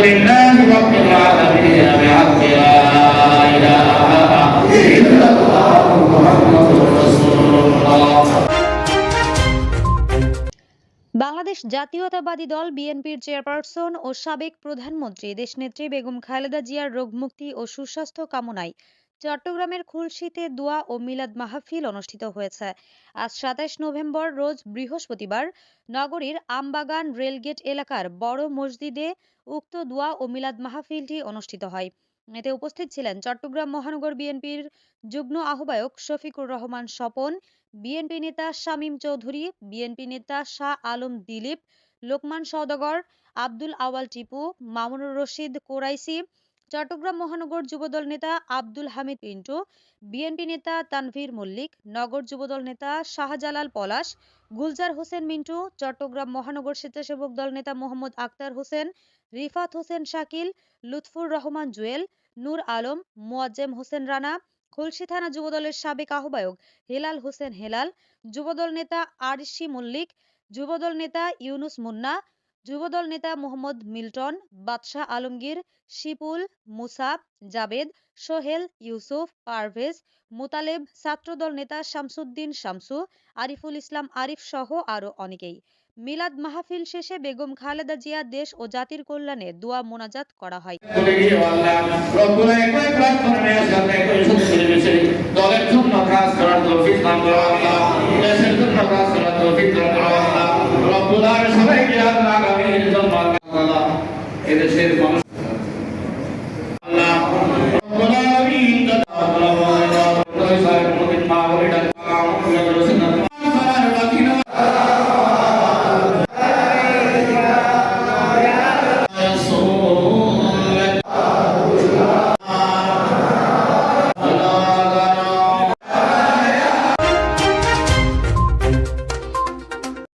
لله رب العالمين بحق لا إله إلا الله محمد رسول الله। বাংলাদেশ জাতীয়তাবাদী দল বিএনপির চেয়ারপারসন ও সাবেক প্রধানমন্ত্রী দেশনেত্রী বেগম খালেদা জিয়ার রোগমুক্তি ও সুস্বাস্থ্য কামনায় চট্টগ্রামের খুলশীতে দোয়া ও মিলাদ মাহফিল অনুষ্ঠিত হয়েছে। আজ ২৭ নভেম্বর রোজ বৃহস্পতিবার নগরীর আমবাগান রেলগেট এলাকার বড় মসজিদে উক্ত দোয়া ও মিলাদ মাহফিলটি অনুষ্ঠিত হয়। এতে উপস্থিত ছিলেন চট্টগ্রাম মহানগর বিএনপির যুগ্ম আহ্বায়ক শফিকুর রহমান স্বপন, বিএনপি নেতা শামীম চৌধুরী, বিএনপি নেতা শাহ আলম দিলীপ, লোকমান সওদাগর, আব্দুল আওয়াল টিপু, মামুনুর রশিদ কোরাইশি, চট্টগ্রাম মহানগর যুবদল নেতা আব্দুল হামিদ পিন্টু, বিএনপি নেতা তানভীর মল্লিক, নগর যুবদল নেতা শাহজালাল পলাশ, গুলজার হোসেন মিন্টু, চট্টগ্রাম মহানগর স্বেচ্ছাসেবক দল নেতা মোহাম্মদ আক্তার হোসেন, রিফাত হোসেন শাকিল, লুৎফুর রহমান জুয়েল, নূর আলম, মোয়াজ্জেম হোসেন রানা, খুলশী থানা যুবদলের সাবেক আহ্বায়ক হেলাল হোসেন হেলাল, যুবদল নেতা আরশি মল্লিক, যুবদল নেতা ইউনুস মুন্না, যুবদল নেতা মোহাম্মদ মিল্টন, বাদশাহ আলমগীর, শিপুল, মুসাব, জাবেদ, সোহেল, ইউসুফ, পারভেজ, মুতালেব, ছাত্রদল নেতা শামসুদ্দিন শামসু, আরিফুল ইসলাম আরিফ সহ আরো অনেকেই। মিলাদ মাহফিল শেষে বেগম খালেদা জিয়া দেশ ও জাতির কল্যাণে দোয়া মোনাজাত করা হয়। দলের জন্য কাজ করার তৌফিক দান করো আল্লাহ, দেশের জন্য কাজ করার তৌফিক দান করো আল্লাহ। রব্বুল আলামিন সবাইকে আল্লাহ আগামীর জন্য আল্লাহ এদেশের মানুষ